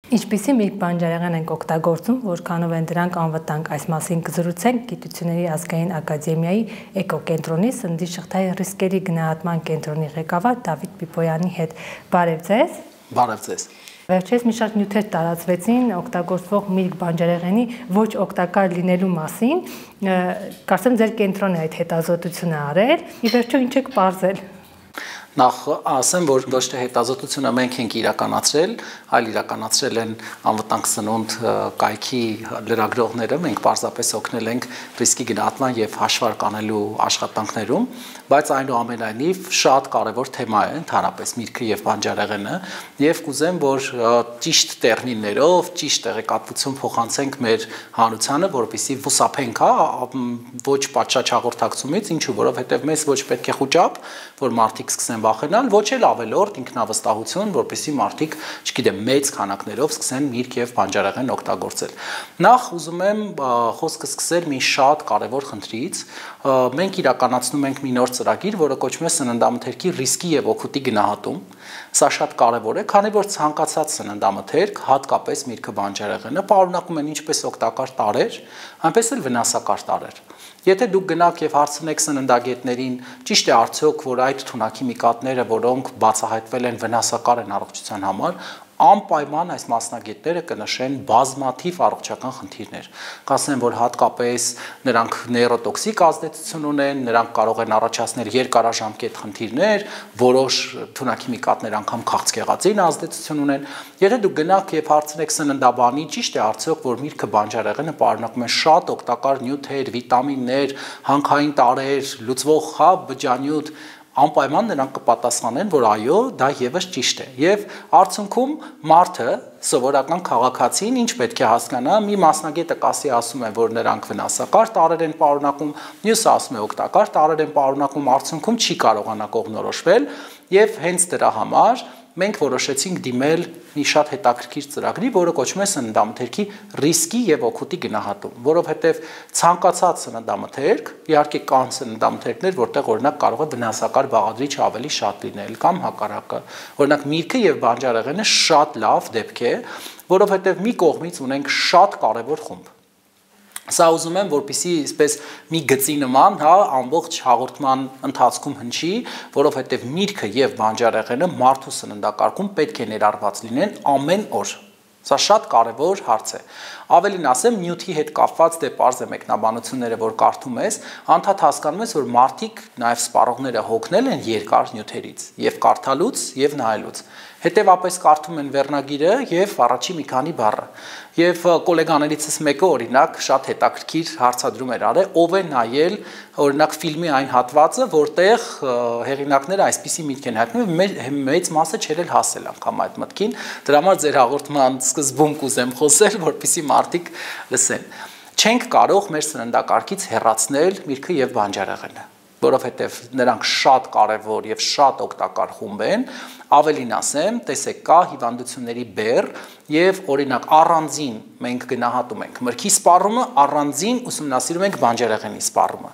Ինչպիսի միրգ բանջարեղեն ենք օգտագործում, որքանով են դրանք անվտանգ, այս մասին կզրուցենք Գիտությունների ազգային ակադեմիայի էկոկենտրոնի սննդի շղթայի ռիսկերի գնահատման կենտրոնի ղեկավար Դավիթ Պիպոյանի հետ։ Բարև ձեզ։ Բարև ձեզ։ Վերջերս մի շարք նյութեր տարածվեցին օգտագործվող միրգ բանջարեղենի ոչ օգտակար լինելու մասին։ Կարծեմ ձեր կենտրոնը այդ հետազոտությունը արել, ի վերջո ինչ եք պարզել։ Նախ ասեմ, որ ոչ թե հետազոտությունը մենք ենք իրականացրել, այլ իրականացրել են անվտանգ սնունդ կայքի լրագրողները, մենք պարզապես օգնել ենք ռիսկի գնահատման եւ հաշվարկ անելու աշխատանքներում, բայց այնուամենայնիվ շատ կարեւոր թեմա է ընդհանրապես միրգը եւ բանջարեղենը, եւ կուզեմ, որ ճիշտ տերմիններով, ճիշտ տեղեկատվություն փոխանցենք մեր հանրությանը, որովհետեւ վուսափենք, ոչ պատշաճ հաղորդակցումից, ինչու, որովհետեւ մեզ ոչ պետք է խոճապ, որ մարդիկ սկսեն վախենալ, ոչ էլ ավելորդ ինքնավստահություն, որպեսզի մարդիկ, չգիտեմ, մեծ քանակներով սկսեն միրգ եւ բանջարեղեն օգտագործել։ Նախ ուզում եմ խոսքը սկսել մի շատ կարևոր խնդրից։ Մենք իրականացնում ենք մի նոր ծրագիր, որը կոչվում է սննդամթերքի ռիսկի եւ օգուտի գնահատում։ Սա շատ կարևոր է, քանի որ ցանկացած սննդամթերք, հատկապես միրգը բանջարեղենը, պարունակում են ինչպես օգտակար տարրեր, այնպես էլ վնասակար տարրեր։ Եթե դուք գնաք եւ հարցնեք սննդագետներին, ճիշտ է արդյոք, որ այդ թունաքիմիկատները, որոնք բացահայտվել են վնասակար են առողջության համար, անպայման այս մասնագետները կնշեն բազմաթիվ առողջական խնդիրներ։ Կասեն, որ հատկապես նրանք նեյրոտոքսիկ ազդեցություն ունեն, նրանք կարող են առաջացնել երկարաժամկետ խնդիրներ, որոշ թունաքիմիկատներ անգամ քաղցկեղածին ազդեցություն ունեն։ Եթե դուք գնաք եւ հարցնեք սննդաբանի, ճիշտ է արդյոք, որ միրգը բանջարեղենը պարունակում է շատ օգտակար նյութեր, վիտամիններ, հանքային տարրեր, լուծվող բջջանյութ, անպայման նրանք կպատասխանեն, որ այո, դա եւս ճիշտ է։ Եվ արդյունքում մարդը, սովորական քաղաքացին, ինչ պետք է հասկանա, մի մասնագետը կասի ասում է, որ նրանք վնասակար տարրեր են պարունակում, մյուսը ասում է օգտակար տարրեր են պարունակում, արդյունքում չի կարողանա կողմնորոշվել, եւ հենց դրա համար մենք որոշեցինք դիմել մի շատ հետաքրքիր ծրագրի, որը կոչվում է սննդամթերքի ռիսկի եւ օգուտի գնահատում, որովհետեւ ցանկացած սննդամթերք, իհարկե կան սննդամթերքներ, որտեղ օրինակ կարող է վնասակար բաղադրիչը ավելի շատ լինել կամ հակառակը, օրինակ միրգը եւ բանջարեղենը շատ լավ դեպք է, որովհետեւ մի կողմից ունենք շատ կարեւոր խումբ։ Սա ուզում եմ, որպեսզի այսպես մի գծի նման, ամբողջ հաղորդման ընթացքում հնչի, որովհետև միրգը եւ բանջարեղենը մարդու սննդակարգում պետք է ներառված լինեն ամեն օր։ Սա շատ կարևոր հարց է։ Ավելին ասեմ, նյութի հետ կապված դե պարզ է մեկնաբանությունները, որ կարդում ես, անդադ հասկանում ես, որ մարդիկ նաև սպառողները հոգնել են երկար նյութերից, եւ կարդալուց, եւ նայելուց։ Հետևապես կարդում են վերնագիրը եւ առաջի մի քանի բառը։ Եվ գոլեգաներիցս մեկը օրինակ շատ հետաքրքիր հարցադրում էր արել, ով է նայել օրինակ ֆիլմի այն հատվածը, որտեղ հեղինակները այսպիսի միտք են հայտնում, մեծ մասը չէր էլ հասել անգամ այդ մտքին։ Դրա համար ձեր հաղորդման սկզբում կուզեմ խոսել, որպեսզի մարդիկ լսեն։ Չենք կարող մեր սննդակարգից հեռացնել միրգը եւ բանջարեղենը, որովհետև նրանք շատ կարևոր եւ շատ օգտակար խումբ են, ավելին ասեմ, տեսեք կա հիվանդությունների բեռ եւ օրինակ առանձին մենք գնահատում ենք մրգի սպառումը, առանձին ուսումնասիրում ենք բանջարեղենի սպառումը։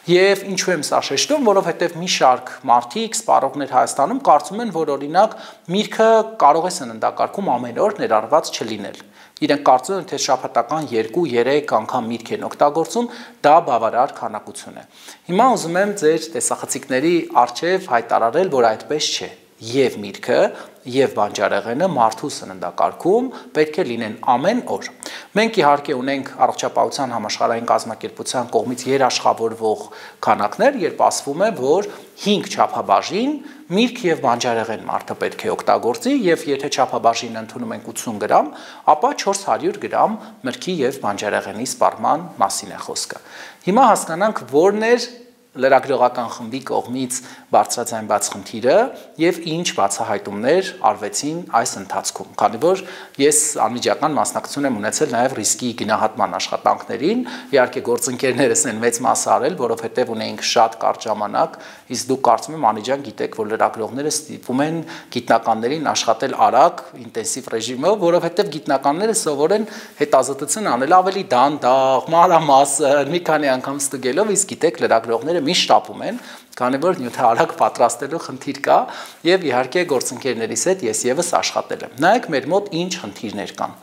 Եվ ինչու եմ սա շեշտում, որովհետև մի շարք մարդիկ, սպառողներ Հայաստանում կարծում են, որ օրինակ միրգը կարող է սննդակարգում ամեն օր ներառված չլինել։ Իրենք կարծում են, թե շաբաթական 2-3 անգամ միրգ են օգտագործում, դա բավարար քանակություն է։ Հիմա ուզում եմ ձեր տեսախցիկների առջև հայտարարել, որ այդպես չէ։ Եվ միրգը, եւ բանջարեղենը մարդու սննդակարգում պետք է լինեն ամեն օր։ Մենք իհարկե ունենք առողջապահության համաշխարհային կազմակերպության կողմից երաշխավորվող քանակներ, երբ ասվում է, որ 5 չափաբաժին միրգ եւ բանջարեղեն մարդը պետք է օգտագործի, եւ եթե չափաբաժինը ընդունում ենք 80 գրամ, ապա 400 գրամ մրգի եւ բանջարեղենի սպառման մասին է խոսքը։ Հիմա հասկանանք որն էր լրագրողական խմբի կողմից բարձրաձայնված խնդիրը եւ ինչ բացահայտումներ արվեցին այս ընթացքում, քանի որ ես անմիջական մասնակցություն եմ ունեցել նաեւ ռիսկի գնահատման աշխատանքներին, իհարկե գործընկերներս են մեծ մասը արել, որովհետեւ ունեինք շատ կարճ ժամանակ, իսկ դուք կարծում եմ անիջան գիտեք, որ լրագրողները ստիպում են գիտնականներին աշխատել արագ, ինտենսիվ ռեժիմով, որովհետեւ գիտնականները սովոր են հետազոտություն անել ավելի դանդաղ, մանրամասն, մի քանի անգամ ստուգելով, իսկ գիտեք լրագրողները միշտ շտապում են, քանի որ նյութը արագ պատրաստելու խնդիր կա եւ իհարկե գործընկերներիս հետ ես եւս աշխատել եմ։ Նայեք մեր մոտ ինչ խնդիրներ կան։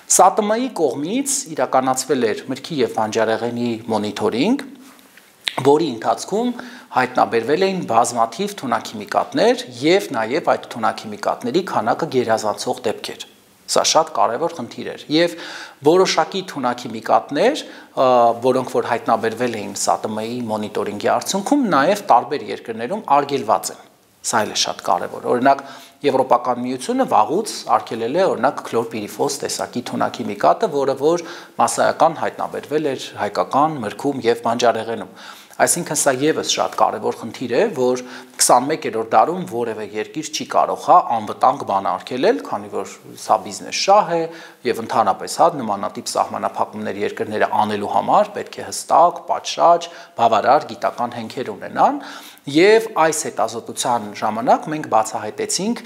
ՍԱՏՄ-ի կողմից իրականացվել էր մրգի եւ բանջարեղենի մոնիթորինգ, որի ընթացքում հայտնաբերվել էին բազմաթիվ թունաքիմիկատներ եւ նաեւ այդ թունաքիմիկատների քանակը գերազանցող դեպքեր։ Սա շատ կարևոր խնդիր էր եւ որոշակի թունաքիմիկատներ, որոնք որ հայտնաբերվել էին ՍԱՏՄ-ի մոնիտորինգի արդյունքում, նաեւ տարբեր երկրներում արգելված են։ Սա էլ է շատ կարևոր։ Օրինակ Եվրոպական միությունը վաղուց արգելել է օրինակ քլորպիրիֆոս տեսակի թունաքիմիկատը, որը որ մասսայական հայտնաբերվել էր հայկական մրգում եւ բանջարեղենում։ Այսինքն սա եւս շատ կարևոր խնդիր է, որ 21-րդ դարում որևէ երկիր չի կարող անվտանգ բան արգելել, քանի որ սա բիզնես շահ է եւ ընդհանրապես նմանատիպ սահմանափակումներ երկրները անելու համար պետք է հստակ, պատշաճ, բավարար գիտական հենքեր ունենան։ Եվ այս հետազոտության ժամանակ մենք բացահայտեցինք,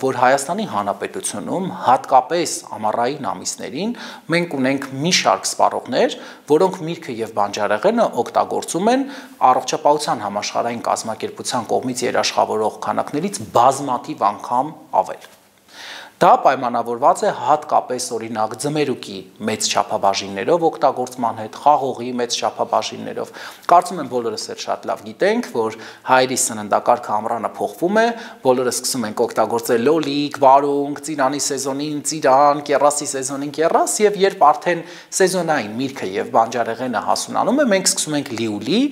որ Հայաստանի Հանրապետությունում հատկապես ամառային ամիսներին մենք ունենք մի շարք սպառողներ, որոնք միրգը եւ բանջարեղենը օգտագործում են առողջապահության համաշխարհային կազմակերպության կողմից երաշխավորող քանակներից բազմաթիվ անգամ ավել։ Դա պայմանավորված է հատկապես օրինակ ձմերուկի մեծ չափաբաժիններով օգտագործման հետ, խաղողի մեծ չափաբաժիններով։ Կարծում եմ բոլորս էլ շատ լավ գիտենք, որ հայերի սննդակարգը ամռանը փոխվում է, բոլորս սկսում ենք օգտագործել լոլիկ, վարունգ, ծիրանի սեզոնին ծիրան, կեռասի սեզոնին կեռաս, եւ երբ արդեն սեզոնային միրգը եւ բանջարեղենը հասունանում է, մենք սկսում ենք լիուլի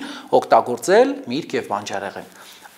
օգտագործել միրգ եւ բանջարեղեն։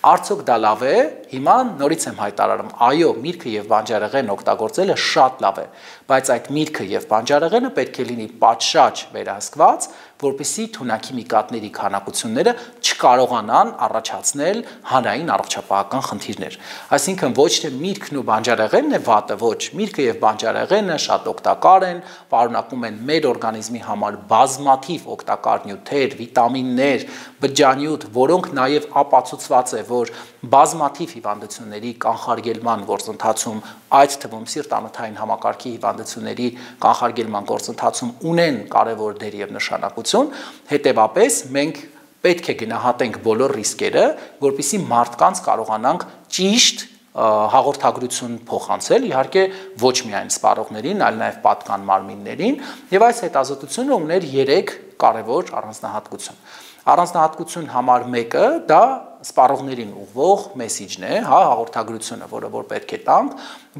Արդյոք դա լավ է, հիմա նորից եմ հայտարարում, այո, միրգը եւ բանջարեղեն օգտագործելը շատ լավ է, բայց այդ միրգը եւ բանջարեղենը պետք է լինի պատշաճ վերահսկված, որպեսզի թունաքիմիկատների քանակությունները չկարողանան առաջացնել հանրային առողջապահական խնդիրներ։ Այսինքն ոչ թե միրգն ու բանջարեղենն է վատը, ոչ, միրգը եւ բանջարեղենը շատ օգտակար են, պարունակում են մեր օրգանիզմի համար բազմաթիվ օգտակար նյութեր, վիտամիններ, բջջանյութ, որոնք նաեւ ապացուցված է, որ բազմաթիվ հիվանդությունների կանխարգելման գործընթացում, այդ թվում սիրտ-անոթային համակարգի հիվանդությունների կանխարգելման գործընթացում ունեն կարևոր դեր եւ նշանակություն, հետեւապես մենք պետք է գնահատենք բոլոր ռիսկերը, որպեսզի մարդկանց կարողանանք ճիշտ հաղորդագրություն փոխանցել, իհարկե ոչ միայն սպառողներին, այլ նաև պատկան մարմիններին, եւ այս հետազոտությունը ուներ 3 կարևոր առանձնահատկություն։ Առանձնահատկություն համար 1-ը դա սպառողներին ուղղող մեսիջն է, հաղորդագրությունը, որը որ պետք է տանք,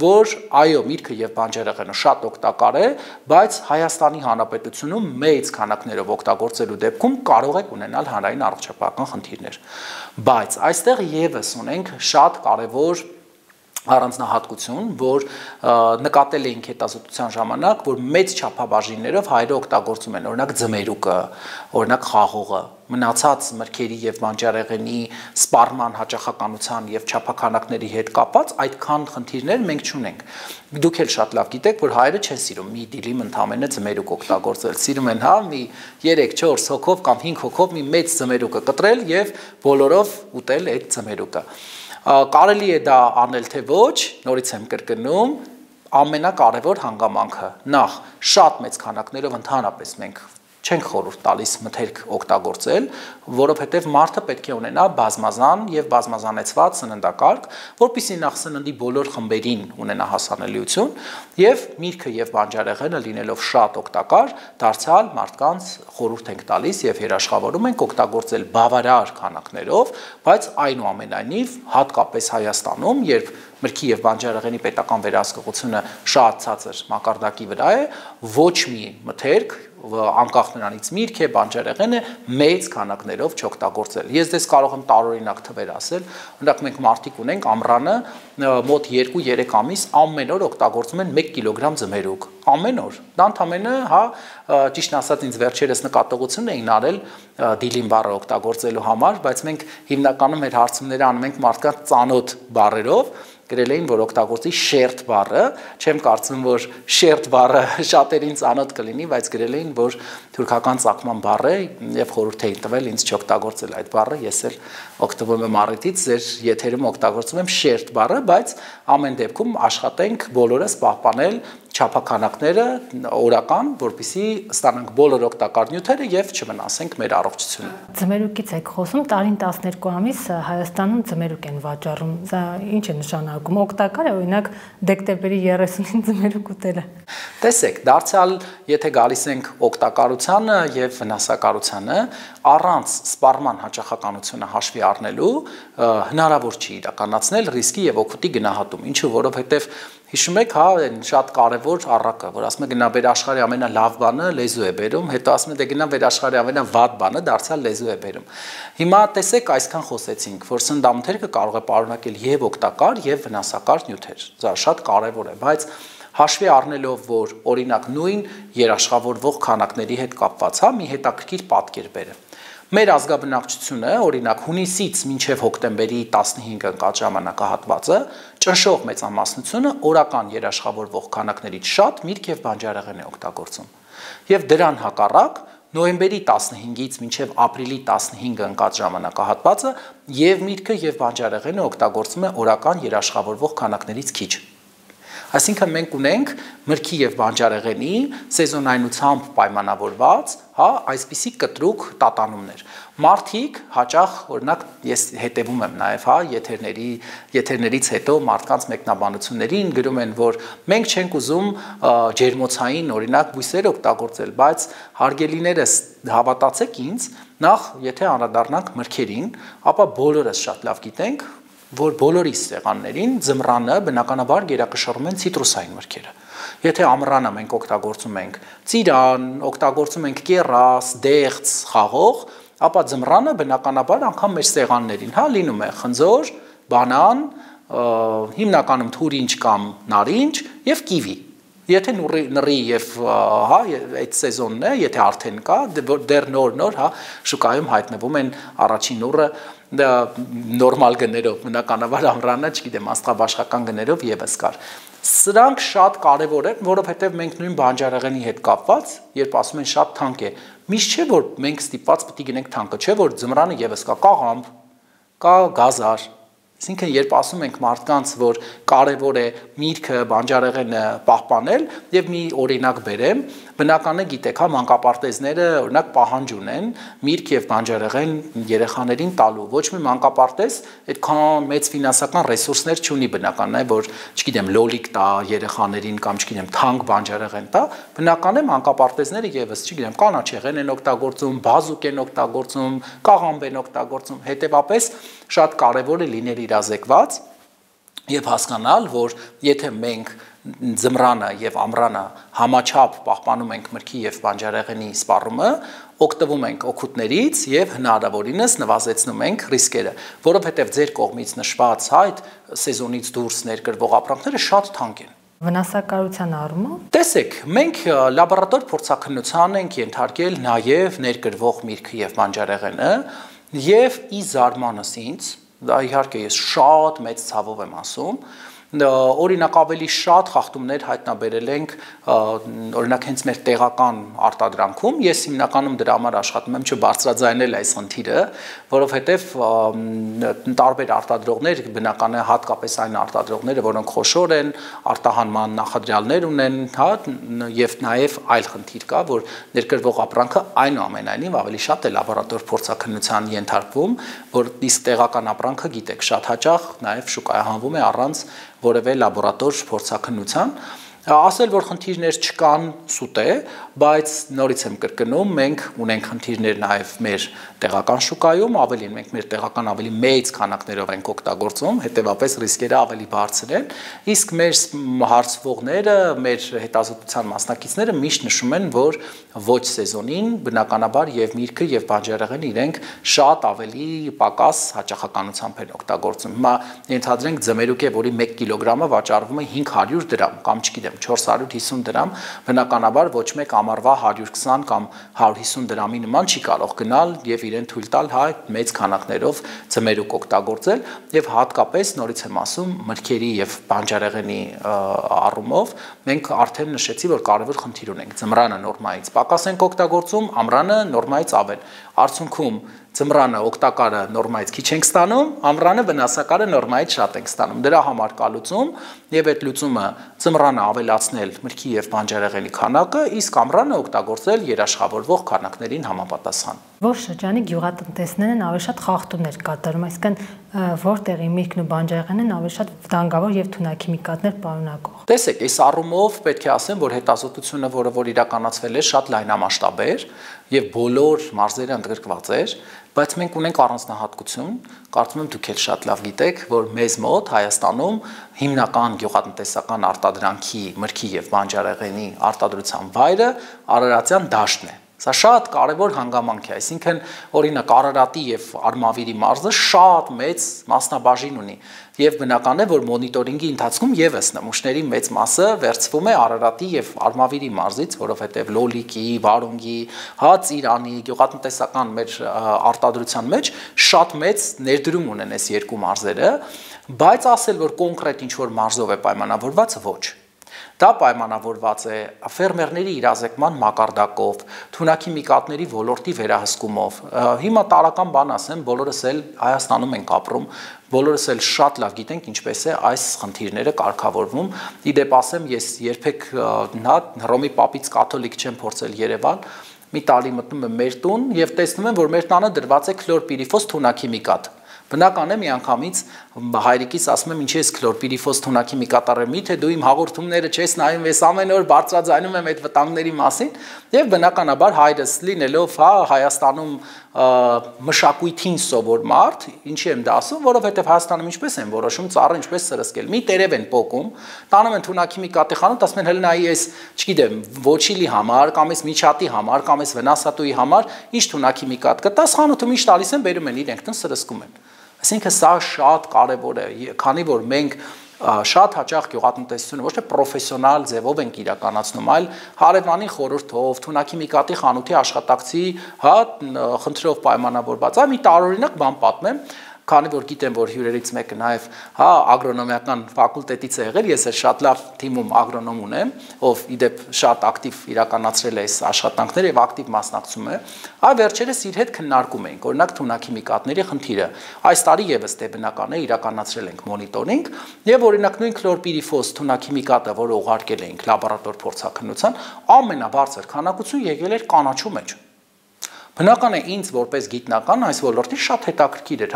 որ այո, միրգը եւ բանջարեղենը շատ օգտակար է, բայց Հայաստանի Հանրապետությունում մեծ քանակներով օգտագործելու դեպքում կարող եք ունենալ հանրային առողջապահական խնդիրներ։ Բայց այստեղ եւս ունենք շատ կարևոր առանձնահատկություն, որ նկատել էինք հետազոտության ժամանակ, որ մեծ չափաբաժիններով հայերը օգտագործում են, օրինակ ձմերուկը, օրինակ խաղողը, մնացած մրգերի եւ բանջարեղենի սպառման հաճախականության եւ չափաքանակների հետ կապված այդքան խնդիրներ մենք չունենք։ Դուք էլ շատ լավ գիտեք, որ հայերը չեն սիրում մի դիլիմ ընդամենը ձմերուկ օգտագործել, սիրում են մի 3-4 հոգով կամ 5 հոգով մի մեծ ձմերուկը կտրել եւ բոլորով ուտել այդ ձմերուկը։ Կարելի է դա անել թե ոչ, նորից եմ կրկնում, ամենակարևոր հանգամանքը նախ շատ մեծ քանակներով ընդհանրապես մենք չենք խորհուրդ տալիս մթերք օգտագործել, որովհետև մարդը պետք է ունենա բազմազան եւ բազմազանեցված սննդակարգ, որպեսզի նախ սննդի բոլոր խմբերին ունենա հասանելիություն եւ միրգը եւ բանջարեղենը լինելով շատ օգտակար, դարձյալ մարդկանց խորհուրդ ենք տալիս եւ երաշխավորում ենք օգտագործել բավարար քանակներով, բայց այնուամենայնիվ հատկապես Հայաստանում, երբ մրգի եւ բանջարեղենի պետական վերահսկողությունը շատ ցածր մակարդակի վրա է, ոչ մի մթերք անկախ նրանից միրգ է, բանջարեղեն է, մեծ քանակներով չօգտագործել։ Ես դες կարող եմ տարօրինակ թվեր ասել, օրինակ մենք մարդիկ ունենք ամռանը մոտ 2-3 ամիս ամեն օր օգտագործում են 1 կիլոգրամ ձմերուկ, ամեն օր։ Դա ընդամենը, ճիշտ ասած ինձ վերջերս նկատողություն էին արել դիլին բառը օգտագործելու համար, բայց մենք հիմնականում մեր հարցումները անում ենք մարդկանց ծանոթ բառերով, գրել էին, որ օգտագործի շերտ բառը, չեմ կարծում, որ շերտ բառը շատերին ծանոթ կլինի, բայց գրել էին, որ թուրքական ծագման բառ է եւ խորհուրդ էին տվել ինձ չօգտագործել այդ բառը, ես էլ օգտվում եմ առիթից, ձեր եթերում օգտագործում եմ շերտ բառը, բայց ամեն դեպքում աշխատենք բոլորս պահպանել չափաքանակները օրական, որպեսզի ստանանք բոլոր օգտակար նյութերը եւ չվնասենք մեր առողջությունը։ Ձմերուկից եք խոսում, տարին 12 ամիս Հայաստանում ձմերուկ են վաճառում։ Դա ինչ է նշանակում։ Օգտակար է օրինակ դեկտեմբերի 30-ին ձմերուկ ուտելը։ Տեսեք, դարձյալ եթե գալիս ենք օգտակարությանը եւ վնասակարությանը, առանց սպառման հաճախականությունը հաշվի առնելու հնարավոր չի իրականացնել ռիսկի եւ օգուտի գնահատում, ինչու որովհետեւ հիշում եք, հա, այն շատ կարևոր առակը, որ ասում է գնա վերաշխարհի ամենալավ բանը լեզու է բերում, հետո ասում է դե գնա վերաշխարհի ամենավատ բանը դարձյալ լեզու է բերում։ Հիմա տեսեք, այսքան խոսեցինք, որ սննդամթերքը կարող է պարունակել եւ օգտակար եւ վնասակար նյութեր։ Դա շատ կարևոր է, բայց հաշվի առնելով, որ օրինակ նույն երաշխավորվող քանակների հետ կապված, հա, մի հետաքրքիր պատկեր բերեմ։ Մեր ազգաբնակչությունը, օրինակ հունիսից մինչև հոկտեմբերի 15 ընկած ժամանակահատվածը ճնշող մեծամասնությունը օրական երաշխավորվող քանակներից շատ միրգ եւ բանջարեղեն է օգտագործում։ Եվ դրան հակառակ նոյեմբերի 15-ից մինչև ապրիլի 15 ընկած ժամանակահատվածը եւ միրգը եւ բանջարեղենը օգտագործում է օրական երաշխավորվող քանակներից քիչ։ Այսինքն մենք ունենք մրգի եւ բանջարեղենի սեզոնայնությամբ պայմանավորված, հա, այսպիսի կտրուկ տատանումներ։ Մարդիկ հաճախ, օրինակ, ես հետևում եմ նաեւ, հա, եթերներից հետո մարդկանց մեկնաբանություններին գրում են, որ մենք չենք ուզում ջերմոցային, օրինակ, բույսեր օգտագործել, բայց հարգելիներս հավատացեք ինձ, նախ եթե անդրադառնանք մրգերին, ապա բոլորս շատ լավ գիտենք, որ բոլորի սեղաններին ձմռանը բնականաբար գերակշռում են ցիտրուսային մրգերը։ Եթե ամռանը մենք օգտագործում ենք ծիրան, օգտագործում ենք կեռաս, դեղց, խաղող, ապա ձմռանը բնականաբար անգամ մեր սեղաններին, հա, լինում է խնձոր, բանան, հիմնականում թուրինջ կամ նարինջ եւ կիվի։ Եթե նռի եւ հա այդ սեզոնն է, եթե արդեն կա, դեռ նոր, հա, շուկայում հայտնվում են առաջին նուռը նորմալ գներով, բնականաբար ամռանը, չգիտեմ, աստղաբաշխական գներով եւս կար։ Սրանք շատ կարևոր են, որովհետեւ մենք նույն բանջարեղենի հետ կապված, երբ ասում են շատ թանկ է, միշտ չէ որ մենք ստիպված պետք է գնենք թանկը, չէ որ ձմռանը եւս կա կաղամբ, կա գազար։ Այսինքն երբ ասում ենք մարդկանց, որ կարևոր է միրգը, բանջարեղենը պահպանել եւ մի օրինակ բերեմ, բնական է գիտեք, հա, մանկապարտեզները օրինակ պահանջ ունեն միրգ եւ բանջարեղեն երեխաներին տալու։ Ոչ մի մանկապարտեզ այդքան մեծ ֆինանսական ռեսուրսներ չունի բնական է, որ, չգիտեմ, լոլիկ տա երեխաներին կամ չգիտեմ, թանկ բանջարեղեն տա, բնական է մանկապարտեզները եւս, չգիտեմ, կանաչեղեն են օգտագործում, բազուկ են օգտագործում, կաղամբ են օգտագործում, հետեւապես շատ կարևոր է լինել իրազեկված եւ հասկանալ, որ եթե մենք ձմռանը եւ ամռանը համաչափ պահպանում ենք մրգի եւ բանջարեղենի սպառումը, օգտվում ենք օգուտներից եւ հնարավորինս նվազեցնում ենք ռիսկերը, որովհետեւ ձեր կողմից նշված այդ սեզոնից դուրս ներկրվող ապրանքները շատ թանկ են։ Վնասակարության առումով տեսեք, մենք լաբորատոր փորձաքննության ենք ենթարկել նաեւ ներկրվող միրգը եւ բանջարեղենը եւ ի զարմանս ինձ, դա իհարկե ես շատ մեծ ցավով եմ ասում, օրինակ ավելի շատ խախտումներ հայտնաբերել ենք օրինակ հենց մեր տեղական արտադրանքում, ես հիմնականում դրա համար աշխատում եմ չբարձրաձայնել այս խնդիրը, որովհետև տարբեր արտադրողներ, բնական է հատկապես այն արտադրողները, որոնք խոշոր են, արտահանման նախադրյալներ ունեն, հա, եւ նաեւ այլ խնդիր կա, որ ներկրվող ապրանքը այնուամենայնիվ ավելի շատ է լաբորատոր փորձաքննության ենթարկվում, որ իսկ տեղական ապրանքը գիտեք, շատ հաճախ նաեւ շուկայահանվում է առանց որևէ լաբորատոր փորձաքննության, ասել որ խնդիրներ չկան սուտ է, բայց նորից եմ կրկնում, մենք ունենք խնդիրներ նաև մեր տեղական շուկայում, ավելին մենք մեր տեղական ավելի մեծ քանակներով ենք օգտագործում, հետևաբար ռիսկերը ավելի բարձր են, իսկ մեր հարցվողները, մեր հետազոտության մասնակիցները միշտ նշում են, որ ոչ սեզոնին բնականաբար եւ միրգը եւ բանջարեղենը իրենք շատ ավելի պակաս հաճախականությամբ են օգտագործում։ Հիմա ենթադրենք ձմերուկ է, որի 1 կիլոգրամը վաճառվում է 500 դրամ կամ չգիտեմ 450 դրամ, բնականաբար ոչ մեկ ամառվա 120 կամ 150 դրամի նման չի կարող գնալ եւ իրեն թույլ տալ հա մեծ քանակներով ձմերուկ օգտագործել եւ հատկապես նորից եմ ասում մրգերի եւ բանջարեղենի առումով մենք արդեն նշեցի որ կարևոր խնդիր ունենք ձմռանը նորմայից պակաս ենք օգտագործում ամռանը նորմայից ավել արդյունքում Ձմռանը օգտակարը նորմայից քիչ ենք ստանում, ամռանը վնասակարը նորմայից շատ ենք ստանում։ Դրա համար կա լուծում, եւ այդ լուծումը ձմռանը ավելացնել մրգի եւ բանջարեղենի քանակը, իսկ ամռանը օգտագործել երաշխավորվող քանակներին համապատասխան։ Որ շրջանի գյուղատնտեսներն ավելի շատ խախտումներ կատարում, այսինքն որտեղի միրգն ու բանջարեղենն ավելի շատ վտանգավոր եւ թունաքիմիկատներ պարունակող։ Տեսեք, այս առումով պետք է ասեմ, որ հետազոտությունը, որ իրականացվել է, շատ լայնամասշտաբ էր եւ բոլոր մարզերը ընդգրկված էր, բայց մենք ունենք առանձնահատկություն, կարծում եմ դուք էլ շատ լավ գիտեք, որ մեզ մոտ Հայաստանում հիմնական գյուղատնտեսական արտադրանքի մրգի եւ բանջարեղենի արտադրության վայրը Արարատյան դաշտն է։ Սա շատ կարևոր հանգամանք է, այսինքն օրինակ Արարատի եւ Արմավիրի մարզը շատ մեծ մասնաբաժին ունի եւ բնական է, որ մոնիտորինգի ընթացքում եւս նմուշների մեծ մասը վերցվում է Արարատի եւ Արմավիրի մարզից, որովհետեւ Լոլիկի, Վարունգի, Ծիրանի գյուղատնտեսական մեր արտադրության մեջ շատ մեծ ներդրում ունեն այս երկու մարզերը, բայց ասել, որ կոնկրետ ինչ որ մարզով է պայմանավորված, ոչ։ Դա պայմանավորված է ֆերմերների իրազեկման մակարդակով, թունաքիմիկատների ոլորտի վերահսկումով։ Հիմա տարական բան ասեմ, բոլորս էլ Հայաստանում ենք ապրում, բոլորս էլ շատ լավ գիտենք ինչպես է այս խնդիրները կարգավորվում։ Իդեպ ասեմ, ես երբեք Հռոմի պապից կաթոլիկ չեմ փորձել Երևան, մի տարի մտնում եմ մեր տուն եւ տեսնում եմ, որ մեր տանը դրված է քլորպիրիֆոս թունաքիմիկատ։ Բնական է միանգամից հայրիկից ասում եմ ինչի՞ էս քլորպիրիֆոս թունաքիմիկատը միթե դու իմ հաղորդումները չես նայում, ես ամեն օր բարձրաձայնում եմ այդ վտանգների մասին եւ բնականաբար հայրս լինելով Հայաստանում մշակույթին սովոր մարդ, ինչի եմ դա ասում, որովհետեւ Հայաստանում ինչպես են որոշում ծառը ինչպես սրսկել։ Մի տերև են պոկում, տանում են թունաքիմիկատի խանութ, ասում են հələ նայի էս, չգիտեմ, ոչիլի համար կամ էս միջատի համար կամ էս վնասատուի համար ինչ թունաքիմիկատ կտաս, խանութում ինչ տալիս են, բերում են իրենք տնդ սրսկում են։ Այսինքն սա շատ կարևոր է, քանի որ մենք շատ հաճախ գյուղատնտեսությունը ոչ թե պրոֆեսիոնալ ձևով ենք իրականացնում, այլ հարևանի խորհրդով, թունաքիմիկատի խանութի աշխատակցի, խնդրով պայմանավորված։ Մի տարօրինակ բան պատմեմ, քանի որ գիտեմ, որ հյուրերից մեկը նաև ագրոնոմիական ֆակուլտետից է եղել, ես էլ շատ լավ թիմում ագրոնոմ ունեմ, ով իդեպ շատ ակտիվ իրականացրել է այս աշխատանքները եւ ակտիվ մասնակցում է, վերջերս իր հետ քննարկում էինք, օրինակ թունաքիմիկատների խնդիրը։ Այս տարի եւս դե բնական է իրականացրել ենք մոնիտորինգ եւ օրինակ նույն քլորպիրիֆոս թունաքիմիկատը, որը ուղարկել էինք լաբորատոր փորձաքննության, ամենաբարձր քանակություն եկել էր կանաչու մեջ։ Բնական է ինձ որպես գիտնական այս ոլորտի շատ հետաքրքիր էր,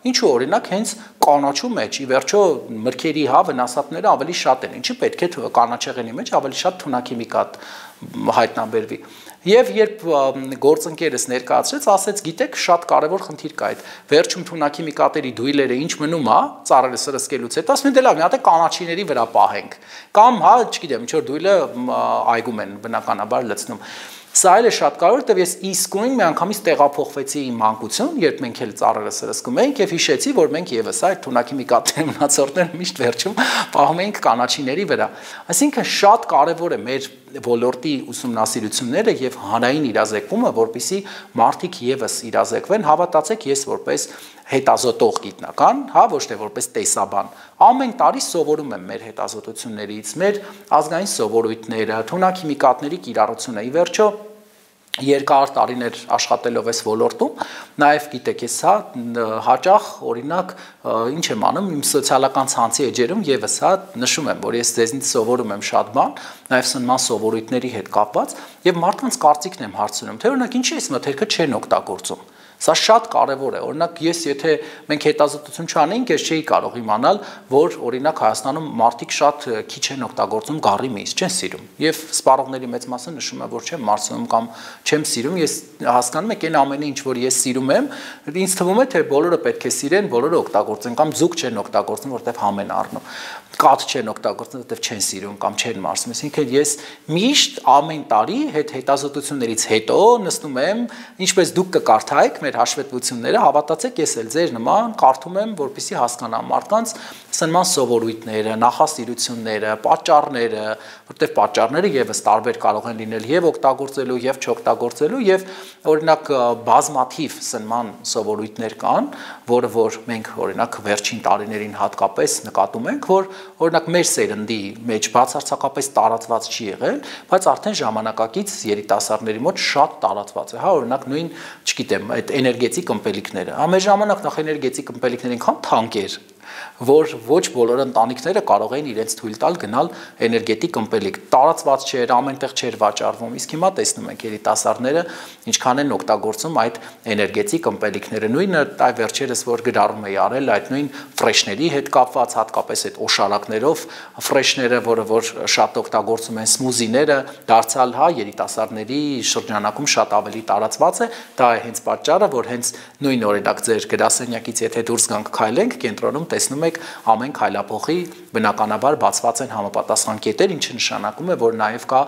ինչու օրինակ հենց կանաչու մեջ ի վերջո մրգերի վնասատները ավելի շատ են, ինչի պետք է կանաչեղենի մեջ ավելի շատ թունաքիմիկատ հայտնաբերվի։ Եվ երբ գործընկերս ներկայացրեց, ասեց, գիտեք, շատ կարևոր խնդիր կա այդ վերջում թունաքիմիկատերի դույլերը ինչ մնում է, ծառերը սրսկելուց հետո, ասում են դե լավ, մի հատ է կանաչիների վրա պահենք, կամ չգիտեմ, ինչ որ դույլը այգում են բնականաբար լցնում։ Սա էլ է շատ կարևոր, որտեղ ես իսկույն միանգամից տեղափոխվեցի իմ մանկություն, երբ մենք էլ ծառերը սրսկում էինք եւ հիշեցի, որ մենք եւս այդ թունաքիմիկատների մնացորդները միշտ վերջում պահում էինք կանաչիների վրա։ Այսինքն շատ կարևոր է մեր ոլորտի ուսումնասիրությունները եւ հանրային իրազեկումը, որպեսզի մարդիկ եւս իրազեկվեն, հավատացեք, ես որպես հետազոտող գիտնական, ոչ թե որպես տեսաբան, ամեն տարի սովորում եմ մեր հետազոտություններից, մեր ազգային սովորույթները, թունաքիմիկատների կիրառությունը, ի վերջո երկար տարիներ աշխատելով այս ոլորտում, նաև գիտեք, ես հաճախ օրինակ ինչ եմ անում, իմ սոցիալական ցանցի էջերում եւս նշում եմ, որ ես ձեզնից սովորում եմ շատ բան, նաև սնման սովորույթների հետ կապված, եւ մարդկանց կարծիքն եմ հարցնում, թե օրինակ ինչի՞ այս մթերքը չեն օգտագործում։ Սա շատ կարևոր է, օրինակ ես եթե մենք հետազոտություն չանեինք, ես չէի կարող իմանալ, որ օրինակ Հայաստանում մարդիկ շատ քիչ են օգտագործում գառի միս, չեն սիրում։ Եվ սպառողների մեծ մասը նշում է, որ չեմ մարսում կամ չեմ սիրում, ես հասկանում եք այն ամենը, ինչ որ ես սիրում եմ, ինձ թվում է, թե բոլորը պետք է սիրեն, բոլորը օգտագործեն կամ զուգ չեն օգտագործում, որտեվ համ են առնում։ Կաթ չեն օգտագործում, որտեվ չեն սիրում կամ չեն մարսում։ Այսինքն ես միշտ ամեն տարի հետազոտություններից հետո նստում եմ, ինչպես դուք կկարդայիք մեր հաշվետվությունները, հավատացեք, ես էլ ձեր նման կարդում եմ, որպեսզի հասկանամ մարդկանց սնման սովորույթները, նախասիրությունները, պատճառները, որտեղ պատճառները եւս տարբեր կարող են լինել եւ օգտագործելու եւ չօգտագործելու եւ օրինակ բազմաթիվ սնման սովորույթներ կան, որը որ մենք օրինակ վերջին տարիներին հատկապես նկատում ենք, որ օրինակ մեր սերնդի մեջ բացարձակապես տարածված չի եղել, բայց արդեն ժամանակակից երիտասարդների մոտ շատ տարածված է, օրինակ նույն, չգիտեմ, այդ էներգետիկ ըմպելիքները։ Ամեն ժամանակ նախ էներգետիկ ըմպելիքները ինքան թանկ էր, որ ոչ բոլոր ընտանիքները կարող էին իրենց թույլ տալ գնալ էներգետիկ ըմպելիք։ Տարածված չէր, ամենտեղ չէր վաճառվում։ Իսկ հիմա տեսնում ենք երիտասարդները ինչքան են օգտագործում այդ էներգետիկ ըմպելիքները։ Նույնը այ վերջերս որ գրառում էի արել այդ նույն ֆրեշների հետ կապված, հատկապես այդ օշարակներով ֆրեշները, որ շատ օգտագործում են սմուզիները, դարձյալ երիտասարդների շրջանակում շատ ավելի տարածված է։ Դա է հենց պատճառը, որ հենց նույն օրինակ ձեր գրասենյակից եթե դուրս գանք քայլենք, կենտրոնում տեսնում եք ամեն քայլափոխի բնականաբար բացված են համապատասխան կետեր, ինչը նշանակում է, որ նաև կա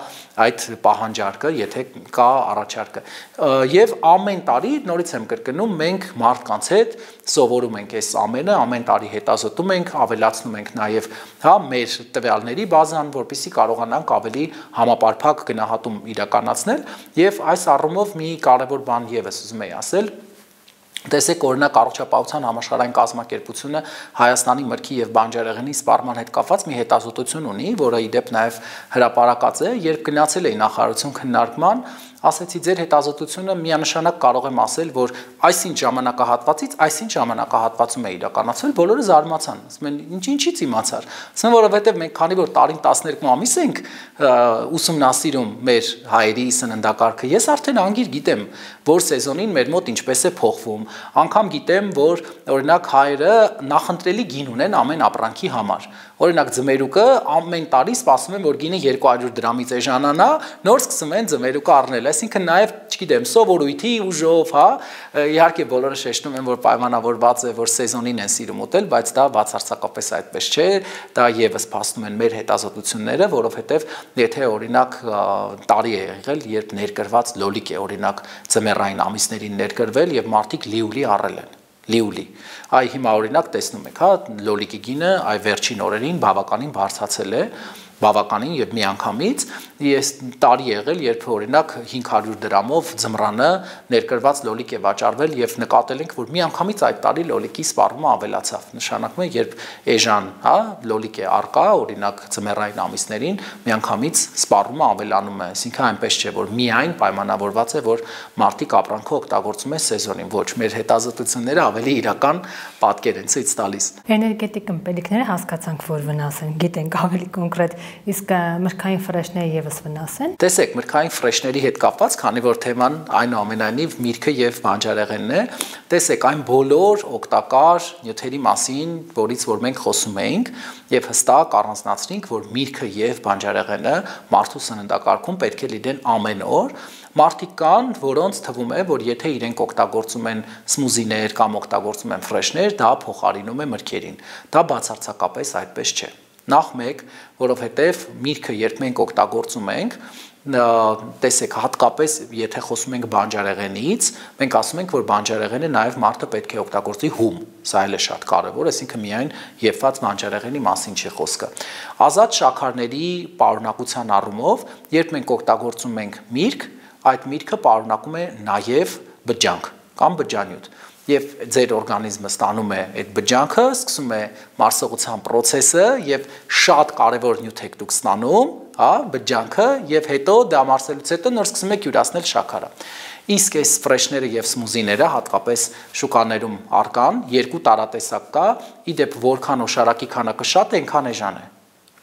այդ պահանջարկը, եթե կա առաջարկը։ Եվ ամեն տարի, նորից եմ կրկնում, մենք մարդկանց հետ սովորում ենք այս ամեն տարի հետազոտում ենք, ավելացնում ենք նաև մեր տվյալների բազան, որպեսզի կարողանանք ավելի համապարփակ գնահատում իրականացնել, եւ այս առումով մի կարևոր բան եւս ուզում եի ասել։ Տեսեք, օրինակ առողջապահության համաշխարհային կազմակերպությունը Հայաստանի մրգի եւ բանջարեղենի սպառման հետ կապված մի հետազոտություն ունի, որը ի դեպ նաեւ հրապարակած է, երբ գնացել էի նախարարություն քննարկման, ասեցի ձեր հետազոտությունը միանշանակ կարող եմ ասել, որ այսինչ ժամանակահատվածից այսինչ ժամանակահատվածում է իրականացվել, բոլորը զարմացան։ Ասում են, ինչից իմացար։ Ասում, որովհետև մենք քանի որ տարին 12 ամիս ենք ուսումնասիրում մեր հայերի սննդակարգը, ես արդեն անգիր գիտեմ, որ սեզոնին մեր մոտ ինչպես է փոխվում։ Անգամ գիտեմ, որ օրինակ հայերը նախընտրելի գին ունեն ամեն ապրանքի համար։ Օրինակ ձմերուկը ամեն տարի սպասում են, որ գինը 200 դրամից էժանանա, նոր սկսում են ձմերուկը առնել։ Այսինքն նաև, չգիտեմ, սովորույթի ուժով, իհարկե բոլորը շեշտում են, որ պայմանավորված է, որ սեզոնին են սիրում ուտել, բայց դա բացարձակապես այդպես չէ, դա եւս փաստում են մեր հետազոտությունները, որովհետեւ եթե օրինակ տարի է եղել, երբ ներկրված լոլիկ է օրինակ ձմեռային ամիսներին ներկրվել եւ մարդիկ լիուլի առել են։ Լիուլի։ Այ հիմա օրինակ տեսնում եք, լոլիկի գինը այ վերջին օրերին բավականին բարձրացել է, բավականին եւ միանգամից ես տարի եղել, երբ օրինակ 500 դրամով ձմռանը ներկրված լոլիկ է վաճառվել եւ նկատել ենք, որ միանգամից այդ տարի լոլիկի սպառումը ավելացավ։ Նշանակում է, երբ էժան, լոլիկ է արկա, օրինակ ձմեռային ամիսներին, միանգամից սպառումը ավելանում է։ Այսինքն այնպես չէ, որ միայն պայմանավորված է, որ մարդիկ ապրանքը օգտագործում են սեզոնին, ոչ, մեր հետազոտությունները ավելի իրական պատկեր են ցույց տալիս։ Էներգետիկ ըմպելիքները հասկացանք, որ վնաս են, գիտենք ավելի կոնկրետ, իսկ մրգային ֆրեշները եւս վնաս են։ Տեսեք, մրգային ֆրեշների հետ կապված, քանի որ թեման այնուամենայնիվ միրգը եւ բանջարեղենն է, տեսեք, այն բոլոր օգտակար նյութերի մասին, որից որ մենք խոսում էինք, եւ հստակ առանձնացրինք, որ միրգը եւ բանջարեղենը մարդու սննդակարգում պետք է լինեն ամեն օր։ Մարդիկ կան, որոնց թվում է, որ եթե իրենք օգտագործում են սմուզիներ կամ օգտագործում են ֆրեշներ, դա փոխարինում է մրգերին։ Դա բացարձակապես այդպես չէ։ Նախ մեկ, որովհետև միրգը երբ մենք օգտագործում ենք, տեսեք, հատկապես եթե խոսում ենք բանջարեղենից, մենք ասում ենք, որ բանջարեղենը նաև մարդը պետք է օգտագործի հում, սա էլ է շատ կարևոր, այսինքն միայն եփված բանջարեղենի մասին չի խոսքը։ Ազատ շաքարների պարունակության առումով, երբ մենք օգտագործում ենք միրգ, այդ միրգը պարունակում է նաև բջջանք կամ բջջանյութ։ Եվ ձեր օրգանիզմը ստանում է այդ բջջանքը, սկսում է մարսողության process-ը եւ շատ կարեւոր նյութ եք դուք ստանում, բջջանքը եւ հետո դա մարսելուց հետո նոր սկսում եք յուրացնել շաքարը։ Իսկ այս ֆրեշները եւ սմուզիները հատկապես շուկաներում արկան, երկու տարատեսակ կա, իդեպ որքան օշարակի քանակը շատ է, այնքան էժան է։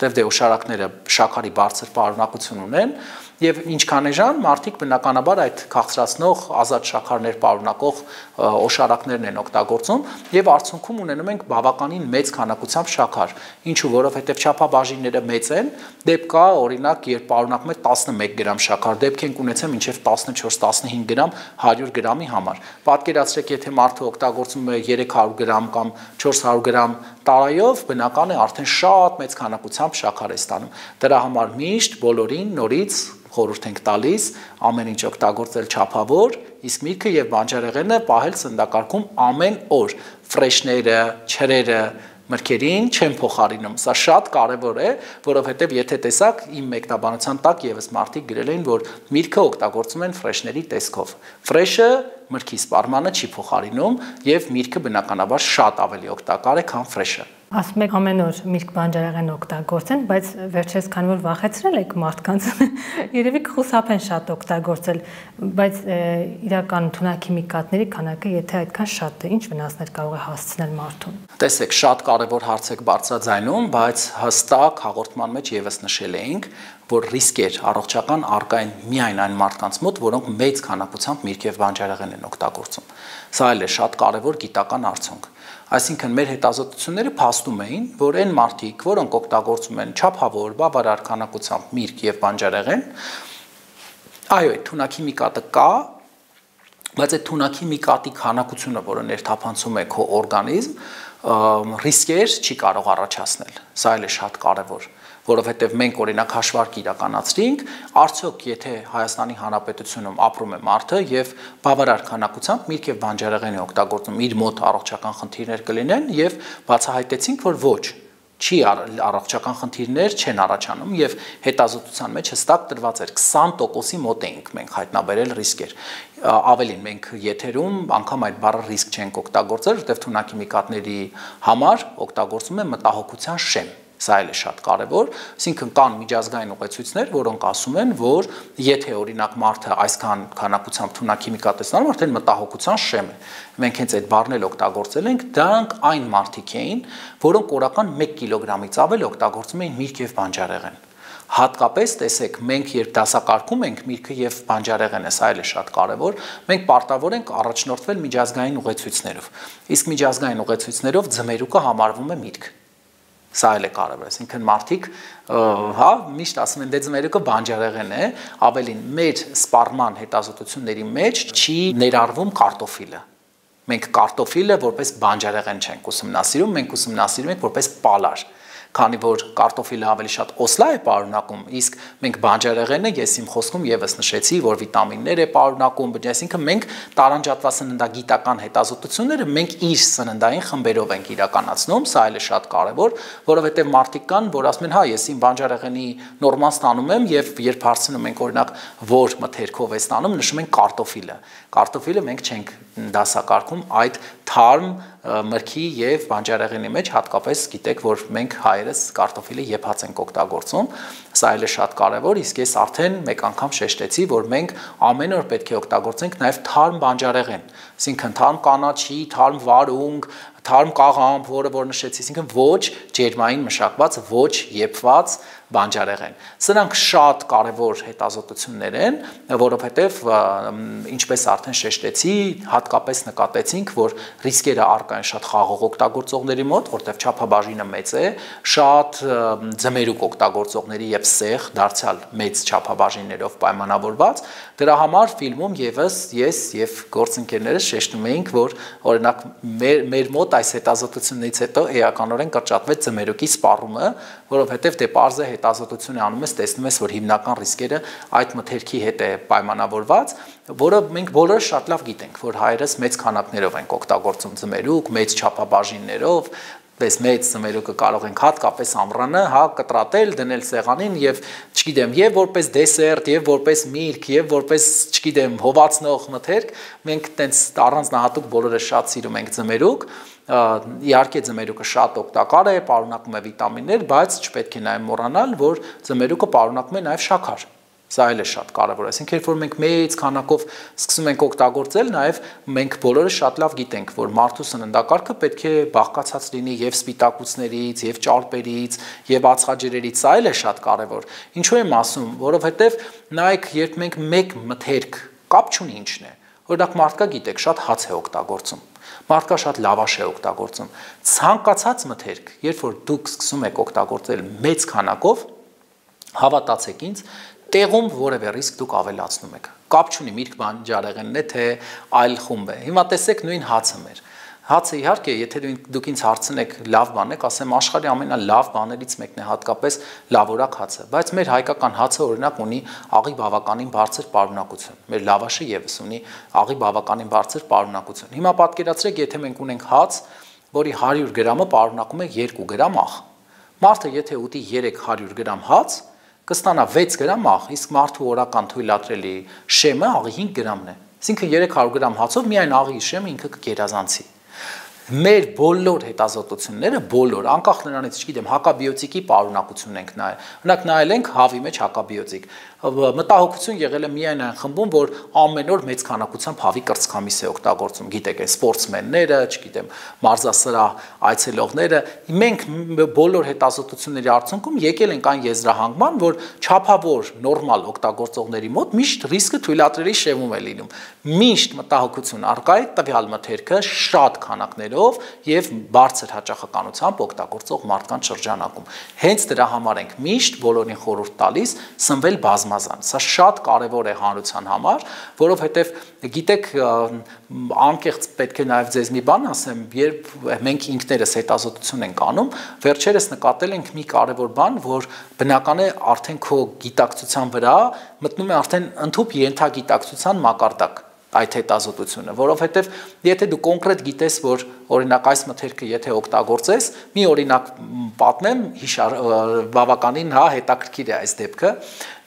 Դե օշարակները շաքարի բարձր պարունակություն ունեն եւ ինչքան էժան մարդիկ բնականաբար այդ քաղցրացնող ազատ շաքարներ պարունակող օշարակներն են օգտագործում եւ արդյունքում ունենում ենք բավականին մեծ քանակությամբ շաքար, ինչու որովհետեւ չափաբաժինները մեծ են, դեպք կա օրինակ երբ պարունակում է 11 գրամ շաքար, դեպք ենք ունեցել մինչեւ 14-15 գրամ 100 գրամի համար։ Պատկերացրեք, եթե մարդը օգտագործում է 300 գրամ կամ 400 գրամ տարայով, բնական է արդեն շատ մեծ քանակությամբ շաքար է ստանում։ Դրա համար միշտ բոլորին նորից խորհուրդ ենք տալիս ամեն ինչ օգտագործել չափավոր, իսկ միրգը եւ բանջարեղենը պահել սննդակարգում ամեն օր։ Ֆրեշները, չրերը, մրգերին չեն փոխարինում։ Սա շատ կարևոր է, որովհետեւ եթե տեսակ իմ մեկնաբանության տակ եւս մարդիկ գրել են, որ միրգը օգտագործում են ֆրեշների տեսքով։ Ֆրեշը մրգի սպառմանը չի փոխարինում եւ միրգը բնականաբար շատ ավելի օգտակար է, քան ֆրեշը։ Ասում եք ամեն օր միրգ բանջարեղեն օգտագործեն, բայց վերջերս քանի որ վախեցրել եք մարդկանց, երևի կխուսափեն շատ օգտագործել, բայց իրական թունաքիմիկատների քանակը եթե այդքան շատ է, ինչ վնասներ կարող է հասցնել մարդուն։ Տեսեք, շատ կարևոր հարց եք բարձրաձայնում, բայց հստակ հաղորդման մեջ եւս նշել էինք, որ ռիսկեր առողջական առկա են միայն այն մարդկանց մոտ, որոնք մեծ քանակությամբ միրգ եւ բանջարեղեն են օգտագործում։ Սա էլ է շատ կարևոր գիտական արդյունք։ Այսինքն մեր հետազոտությունները փաստում էին, որ այն մարդիկ, որոնք օգտագործում են չափավոր, բավարար քանակությամբ միրգ եւ բանջարեղեն, այո, այդ թունաքիմիկատը կա, բայց այդ թունաքիմիկատի քանակությունը, որը ներթափանցում է քո օրգանիզմ, ռիսկեր չի կարող առաջացնել։ Սա էլ է շատ կարևոր, որովհետև մենք օրինակ հաշվարկ իրականացրինք, արդյոք եթե Հայաստանի Հանրապետությունում ապրում է մարդը եւ բավարար քանակությամբ միրգ եւ բանջարեղեն է օգտագործում, իր մոտ առողջական խնդիրներ կլինեն եւ բացահայտեցինք, որ ոչ, չի առողջական խնդիրներ չեն առաջանում եւ հետազոտության մեջ հստակ տրված էր 20%-ի մոտ էինք մենք հայտնաբերել ռիսկեր։ Ավելին մենք եթերում անգամ այդ բառը ռիսկ չենք օգտագործել, որտեղ թունաքիմիկատների համար օգտագործում է մտահոգության շեմ։ Սա էլ է շատ կարևոր, այսինքն կան միջազգային ուղեցույցներ, որոնք ասում են, որ եթե օրինակ մարդը այսքան քանակությամբ թունաքիմիկատ է ստանում, արդեն մտահոգության շեմ է։ Մենք հենց այդ բառն էլ օգտագործել ենք, դրանք այն մարդիկ էին, որոնք օրական 1 կիլոգրամից ավել օգտագործում էին միրգ եւ բանջարեղեն։ Հատկապես տեսեք, մենք երբ դասակարգում ենք միրգը եւ բանջարեղենը, սա էլ է շատ կարևոր, մենք պարտավոր ենք առաջնորդվել միջազգային ուղեցույցներով։ Իսկ միջազգային ուղեցույցներով ձմերուկը համարվում է միրգ։ Սա էլ է կարևոր, այսինքն մարդիկ, հա, միշտ ասում են դե ձմերուկը բանջարեղեն է, ավելին մեր սպառման հետազոտությունների մեջ չի ներառվում կարտոֆիլը։ Մենք կարտոֆիլը որպես բանջարեղեն չենք ուսումնասիրում, մենք ուսումնասիրում ենք որպես պալար, քանի որ կարտոֆիլը ավելի շատ օսլա է պարունակում, իսկ մենք բանջարեղենը ես իմ խոսքում եւս նշեցի, որ վիտամիններ է պարունակում, այսինքն մենք տարանջատված սննդագիտական հետազոտությունները մենք իր սննդային խմբերով ենք իրականացնում, սա էլ է շատ կարևոր, որովհետեւ մարդիկ կան, որ ասում են, հա, ես իմ բանջարեղենի նորման ստանում եմ եւ երբ հարցնում ենք օրինակ որ մթերքով է ստանում, նշում ենք կարտոֆիլը։ Կարտոֆիլը մենք չենք դասակարգում այդ թարմ մրգի եւ բանջարեղենի մեջ, հատկապես գիտեք, որ մենք հայերս կարտոֆիլը եփած ենք օգտագործում, սա էլ է շատ կարևոր, իսկ ես արդեն մեկ անգամ շեշտեցի, որ մենք ամեն օր պետք է օգտագործենք նաեւ թարմ բանջարեղեն, այսինքն թարմ կանաչի, թարմ վարունգ, թարմ կաղամբ, որ նշեցի, այսինքն ոչ ջերմային մշակված, ոչ եփված բանջարեղեն։ Սրանք շատ կարևոր հետազոտություններ են, որովհետև ինչպես արդեն շեշտեցի, հատկապես նկատեցինք, որ ռիսկերը առկա են շատ խաղող օգտագործողների մոտ, որտեղ չափաբաժինը մեծ է, շատ ձմերուկ օգտագործողների եւ սեղ դարձյալ մեծ չափաբաժիններով պայմանավորված։ Դրա համար ֆիլմում եւս ես եւ գործընկերներս շեշտում էինք, որ օրինակ մեր մոտ այս հետազոտություններից հետո էականորեն կրճատվեց ձմերուկի սպառումը, որովհետև դե պարզ է հետազոտությունը անում ես, տեսնում ես, որ հիմնական ռիսկերը այդ մթերքի հետ է պայմանավորված, որը մենք բոլորը շատ լավ գիտենք, որ հայերս մեծ քանակներով ենք օգտագործում ձմերուկ, մեծ չափաբաժիններով, պես մեծ ձմերուկը կարող ենք հատկապես ամռանը, հա, կտրատել, դնել սեղանին եւ, չգիտեմ, եւ որպես դեսերտ, եւ որպես միրգ, եւ որպես, չգիտեմ, հովացնող մթերք, մենք տենց առանձնահատուկ բոլորը շատ սիրում ենք ձմերուկ, իհարկե ձմերուկը շատ օգտակար է, պարունակում է վիտամիններ, բայց չպետք է նաև մոռանալ, որ ձմերուկը պարունակում է նաև շաքար։ Սա էլ է շատ կարևոր, այսինքն երբ որ մենք մեծ քանակով սկսում ենք օգտագործել, նաև մենք բոլորը շատ լավ գիտենք, որ մարդու սննդակարգը պետք է բաղկացած լինի եւ սպիտակուցներից, եւ ճարպերից, եւ ածխաջրերից, սա էլ է շատ կարևոր։ Ինչու եմ ասում, որովհետեւ նայեք, երբ մենք մեկ մթերք կապ չունի ինչն է, օրինակ մարդկա գիտեք, շատ հաց է օգտագործում, մարդկա շատ լավաշ է օգտագործում, ցանկացած մթերք, երբ որ դուք սկսում եք օգտագործել մեծ քանակով, հավատացեք ինձ, տեղում որևէ ռիսկ դուք ավելացնում եք։ Կապ չունի միրգ բանջարեղենն է, թե այլ խումբ է։ Հիմա տեսեք նույն հացը մեր։ Հացը իհարկե, եթե դուք ինձ հարցնեք լավ բան եք, ասեմ աշխարհի ամենալավ բաներից մեկն է հատկապես լավորակ հացը, բայց մեր հայկական հացը օրինակ ունի աղի բավականին բարձր պարունակություն։ Մեր լավաշը եւս ունի աղի բավականին բարձր պարունակություն։ Հիմա պատկերացրեք, եթե մենք ունենք հաց, որի 100 գրամը պարունակում է 2 գրամ աղ։ Մարդը եթե ուտի 300 գրամ հաց, կստանա 6 գրամ աղ, իսկ մարդու օրական թույլատրելի շեմը աղի 5 գրամն է։ Այսինքն 300 գրամ հացով միայն աղի իշխեմը ինքը կգերազանցի։ Մեր բոլոր հետազոտությունները, բոլոր, անկախ նրանից, չգիտեմ, հակաբիոտիկի պարունակությունն ենք նայել։ Օրինակ նայել ենք հավի մեջ հակաբիոտիկ։ Մտահոգություն եղել է միայն այն խմբում, որ ամեն օր մեծ քանակությամբ հավի կրծքամիս է օգտագործում, գիտեք, այն սպորտսմենները, չգիտեմ, մարզասրահ այցելողները։ Մենք բոլոր հետազոտությունների արդյունքում եկել ենք այն եզրահանգման, որ չափավոր նորմալ օգտագործողների մոտ միշտ ռիսկը թույլատրելի շեմում է լինում։ Միշտ մտահոգություն առկա է տվյալ մթերքը շատ քանակներով եւ բարձր հաճախականությամբ օգտագործող մարդկանց շրջանակում։ Հենց դրա համար ենք միշտ բոլորին խորհուրդ տալիս սնվել բազմազան։ Սա շատ կարևոր է հանրության համար, որովհետեւ գիտեք, անկեղծ պետք է նաեւ ձեզ մի բան ասեմ, երբ մենք ինքներս հետազոտություն ենք անում, վերջերս նկատել ենք մի կարևոր բան, որ բնական է արդեն քո գիտակցության վրա մտնում է արդեն ընդհանուր ենթագիտակցության մակարդակ այդ հետազոտությունը, որովհետև եթե դու կոնկրետ գիտես, որ օրինակ այս մթերքը եթե օգտագործես, մի օրինակ պատմեմ, բավականին հետաքրքիր է այս դեպքը,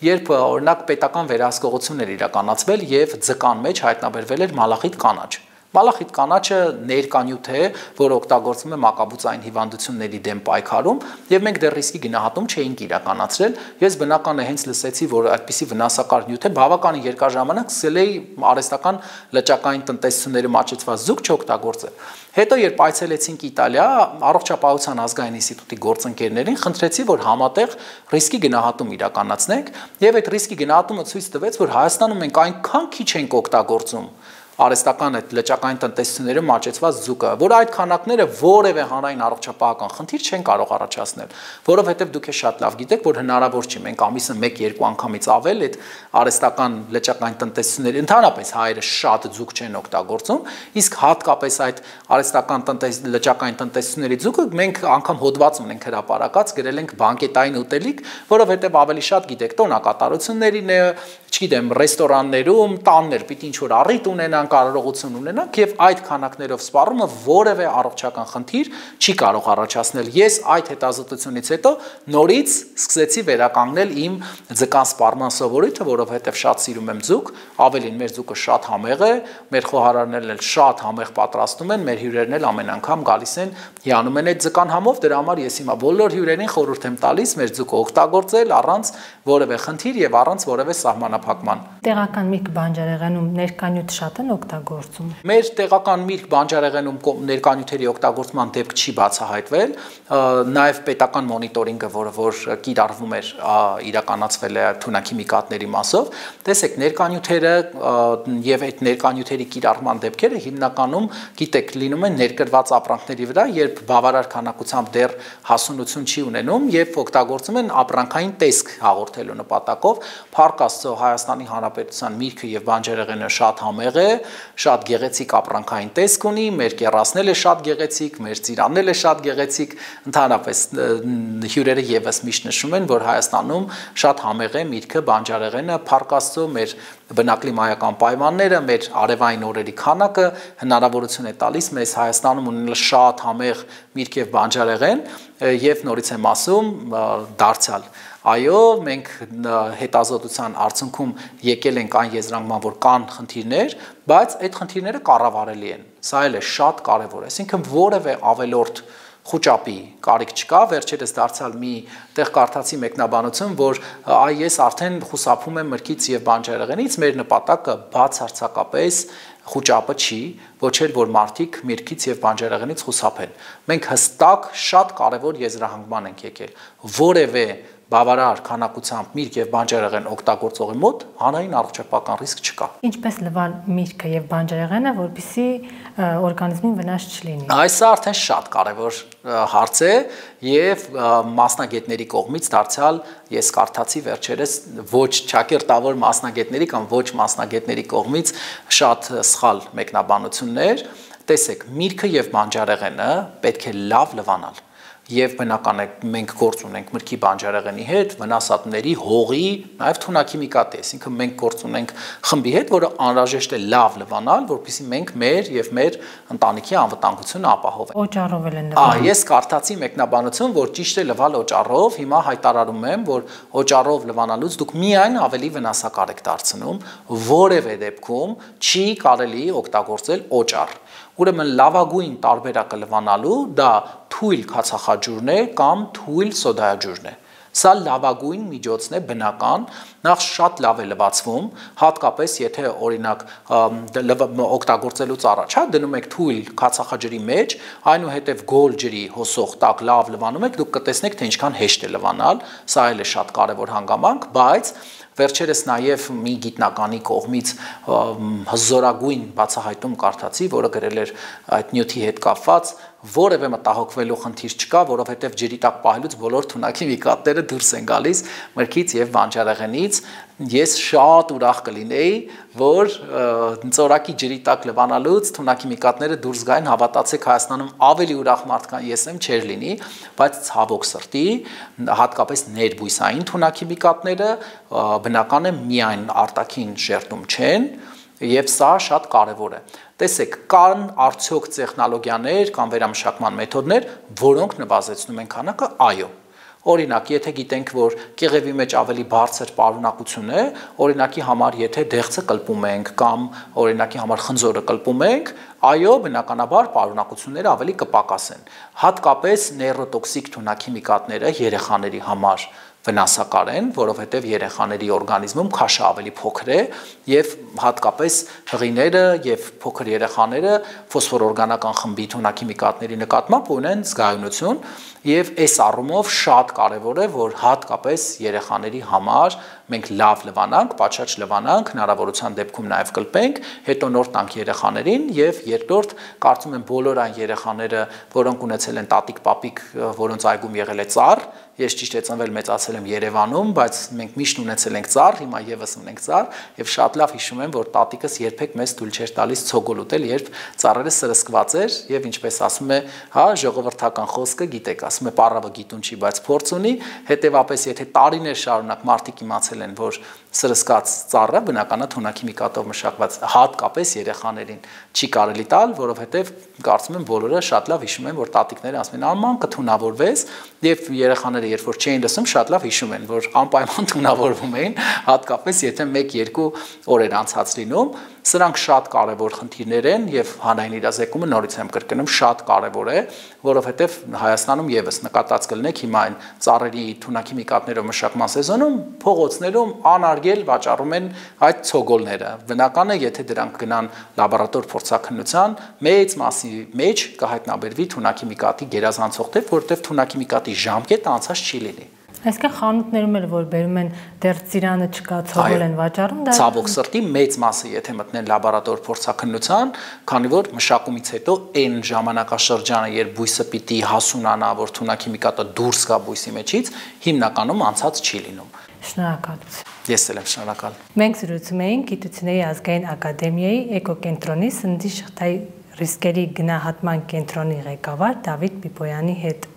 երբ օրինակ պետական վերահսկողություն էր իրականացվել եւ ձկան մեջ հայտնաբերվել էր մալախիտ կանաչ։ Մալախիտ կանաչը ներկանյութ է, որ օգտագործվում է մակաբուծային հիվանդությունների դեմ պայքարում, եւ մենք դեռ ռիսկի գնահատում չէինք իրականացրել։ Ես բնական է հենց լսեցի, որ այդպիսի վնասակար նյութ է, բավականին երկար ժամանակ սկսել էի արհեստական լճակային տնտեսությունների մաչեցված զուգ չօգտագործել։ Հետո երբ այցելեցինք Իտալիա, առողջապահության ազգային ինստիտուտի գործընկերներին խնդրեցի, որ համատեղ ռիսկի գնահատում իրականացնենք, եւ այդ ռիսկի գնահատումը ցույց տվեց, որ Հայաստանում մենք այնքան քիչ ենք օգտագործում արհեստական այդ լճակային տնտեսությունները մաչեցված զուգը, որ այդ քանակները որևէ հանրային առողջապահական խնդիր չեն կարող առաջացնել, որովհետև դուք է շատ լավ գիտեք, որ հնարավոր չի մենք ամիսը 1-2 անգամից ավել այդ արհեստական լճակային տնտեսությունները ընդհանրապես հայերը շատ զուգ չեն օգտագործում, իսկ հատկապես այդ արհեստական լճակային տնտեսությունների զուգը մենք անգամ հոդված ունենք հրապարակած, գրել ենք բանկետային ուտելիք, որովհետև ավելի շատ գիտեք տոնակատարություններին է, չգիտեմ, ռեստորաններում, տաններ պիտի ինչ-որ առիթ ունենան, կարողություն ունենանք եւ այդ քանակներով սպառումը որևէ առողջական խնդիր չի կարող առաջացնել։ Ես այդ հետազոտությունից հետո նորից սկսեցի վերականգնել իմ ձկան սպառման սովորույթը, որովհետեւ շատ սիրում եմ ձուկ, ավելին մեր ձուկը շատ համեղ է, մեր խոհարարներն էլ շատ համեղ պատրաստում են, մեր հյուրերն էլ ամեն անգամ գալիս են, հիանում են այդ ձկան համով, դրա համար ես հիմա բոլոր հյուրերին խորհուրդ եմ տալիս մեր ձուկը օգտագործել առանց որևէ խնդիր եւ առանց որևէ սահմանափակման։ Տեղական միրգ բանջարեղենում ներկանյութ շատ են օգտագործում։ Մեր տեղական միրգ բանջարեղենում ներկանյութերի օգտագործման դեպք չի բացահայտվել, նաև պետական մոնիտորինգը, որ կիրառվում էր, իրականացվել է թունաքիմիկատների մասով։ Տեսեք, ներկանյութերը եւ այդ ներկանյութերի կիրառման դեպքերը հիմնականում, գիտեք, լինում են ներկրված ապրանքների վրա, երբ բավարար քանակությամբ դեռ հասունություն չի ունենում եւ օգտագործում են ապրանքային տեսք հաղորդելու նպատակով։ Փառք Աստծո, Հայաստանի Հանրապետության միրգը եւ բանջարեղենը շատ համեղ է, շատ գեղեցիկ ապրանքային տեսք ունի, մեր կեռասն է շատ գեղեցիկ, մեր ծիրանն է շատ գեղեցիկ, ընդհանրապես հյուրերը եւս միշտ նշում են, որ Հայաստանում շատ համեղ է միրգը, բանջարեղենը, փառք Աստծո, մեր բնակլիմայական պայմանները, մեր արևային օրերի քանակը հնարավորություն է տալիս մեզ Հայաստանում ունենալ շատ համեղ միրգ եւ բանջարեղեն եւ նորից եմ ասում դարձյալ Այո, մենք հետազոտության արդյունքում եկել ենք այն եզրանկման, որ կան խնդիրներ, բայց այդ խնդիրները կառավարելի են։ Սա էլ է շատ կարևոր, այսինքն որևէ ավելորդ խոճապի կարիք չկա, վերջերս դարձյալ մի տեղ կարդացի մեկնաբանություն, որ ես արդեն խուսափում եմ մրգից եւ բանջարեղենից, մեր նպատակը բացարձակապես խոճապը չի, ոչ էլ որ մարդիկ միրգից եւ բանջարեղենից խուսափեն։ Մենք հստակ շատ կարևոր եզրահանգման ենք եկել, որևէ բավարար քանակությամբ միրգ եւ բանջարեղեն օգտագործողի մոտ հանրային առողջապահական ռիսկ չկա։ Ինչպես լվալ միրգը եւ բանջարեղենը, որպեսզի օրգանիզմին վնաս չլինի։ Այս արդեն շատ կարևոր հարց է եւ մասնագետների կողմից դարձյալ ես կարդացի վերջերս ոչ ճակերտավոր մասնագետների կամ ոչ մասնագետների կողմից շատ սխալ մեկնաբանություններ։ Տեսեք, միրգը եւ բանջարեղենը պետք է լավ լվանալ։ եւ բնական է մենք գործ ունենք մրգի բանջարեղենի հետ, վնասատների, հողի, նաեւ թունաքիմիկատի, այսինքն մենք գործ ունենք խմբի հետ, որը անհրաժեշտ է լավ լվանալ, որպեսզի մենք մեր եւ մեր ընտանիքի անվտանգությունը ապահովենք։ Օճառով են լվանում։ Ես կարդացի մեկնաբանություն, որ ճիշտ է լվալ օճառով, հիմա հայտարարում եմ, որ օճառով լվանալուց դուք միայն ավելի վնասակար եք դարձնում, որևէ դեպքում չի կարելի օգտագործել օճառ։ Ուրեմն լավագույն տարբերակը լվանալու դա թույլ քացախաջուրն է կամ թույլ սոդայաջուրն է։ Սա լավագույն միջոցն է բնական, նախ շատ լավ է լվացվում, հատկապես եթե օրինակ օգտագործելուց առաջ, դնում եք թույլ քացախաջրի մեջ, այնուհետև գոլ ջրի հոսող տակ լավ լվանում եք, դուք կտեսնեք, թե ինչքան հեշտ է լվանալ, սա էլ է շատ կարևոր հանգամանք, բայց վերջերս նաև մի գիտնականի կողմից հզորագույն բացահայտում կարդացի, որը գրել էր այդ նյութի հետ կապված, որևէ մտահոգվելու խնդիր չկա, որովհետև ջրի տակ պահելուց բոլոր թունաքիմիկատները դուրս են գալիս մրգից եւ բանջարեղենից։ Ես շատ ուրախ կլինեի, որ ծորակի ջրի տակ լվանալուց թունաքիմիկատները դուրս գային, հավատացեք, Հայաստանում ավելի ուրախ մարդ կան ես եմ չեր լինի, բայց ցավոք սրտի, հատկապես ներբույսային թունաքիմիկատները բնական է միայն արտաքին շերտում չեն, եւ սա շատ կարեւոր է։ Տեսեք, կան արդյոք տեխնոլոգիաներ կամ վերամշակման մեթոդներ, որոնք նվազեցնում են քանակը, այո։ Օրինակ, եթե գիտենք, որ կեղևի մեջ ավելի բարձր պարունակություն է, օրինակի համար, եթե դեղցը կլպում ենք կամ օրինակի համար խնձորը կլպում ենք, այո, բնականաբար պարունակությունները ավելի կպակասեն։ Հատկապես նեյրոտոքսիկ թունաքիմիկատները երեխաների համար վնասակար են, որովհետև երեխաների օրգանիզմում քաշը ավելի փոքր է եւ հատկապես հղիները եւ փոքր երեխաները ֆոսֆորօրգանական խմբի թունաքիմիկատների նկատմամբ ունեն զգայունություն եւ այս առումով շատ կարեւոր է, որ հատկապես երեխաների համար մենք լավ լվանանք, պատշաճ լվանանք, հնարավորության դեպքում նաեւ կլպենք, հետո նոր տանք երեխաներին եւ երկրորդ կարծում եմ բոլոր այն երեխաները, որոնք ունեցել են տատիկ-պապիկ, որոնց այգում եղել է ծառ, ես ճիշտ է ծնվել մեծացել եմ Երևանում, բայց մենք միշտ ունեցել ենք ծառ, հիմա եւս ունենք ծառ եւ շատ լավ հիշում եմ, որ տատիկս երբեք մեզ թույլ չէր տալիս ցոգոլ ուտել, երբ ծառերը սրսկված էր եւ ինչպես ասում է, հա, ժողովրդական խոսքը, գիտեք, ասում է պարավը գիտուն չի, բայց փորձ ունի, հետեւապես եթե տարիներ շարունակ մարդիկ իմացել են, որ սրսկած ծառը բնականա թունաքիմիկատով մշակված հատկապես երեխաներին չի կարելի տալ, որովհետև կարծում եմ բոլորը շատ լավ հիշում են, որ տատիկները ասում են աման կթունավորվես եւ երեխաները երբ որ չէին լսում շատ լավ հիշում են, որ անպայման թունավորվում էին, հատկապես եթե 1-2 օրեր անցած լինում, սրանք շատ կարևոր խնդիրներ են եւ հանրային իրազեկումը նորից եմ կրկնում շատ կարևոր է, որովհետեւ Հայաստանում եւս նկատած կլինեք հիմա այն ծառերի թունաքիմիկատներով մշակման սեզոնում փողոցներում անարգել վաճառում են այդ ցոգոլները։ Բնական է, եթե դրանք գնան լաբորատոր փորձաքննության, մեծ մասի մեջ կհայտնաբերվի թունաքիմիկատի գերազանցող դեպք, որովհետեւ թունաքիմիկատի ժամկետը անցած չի լինի։ Այսինքն խանութներում էլ որ բերում են դեռ ծիրանը չկա, ցողոլ են վաճառում, դա ցավոք սրտի մեծ մասը եթե մտնեն լաբորատոր փորձաքննության, քանի որ մշակումից հետո այն ժամանակաշրջանը, երբ բույսը պիտի հասունանա, որ թունաքիմիկատը դուրս գա բույսի մեջից, հիմնականում անցած չի լինում։ Շնորհակալություն։ Ես էլ եմ շնորհակալ։ Մենք զրուցում էինք Գիտությունների ազգային ակադեմիայի էկոկենտրոնի սննդի շղթայի ռիսկերի գնահատման կենտրոնի ղեկավար Դավիթ Պիպոյանի հետ։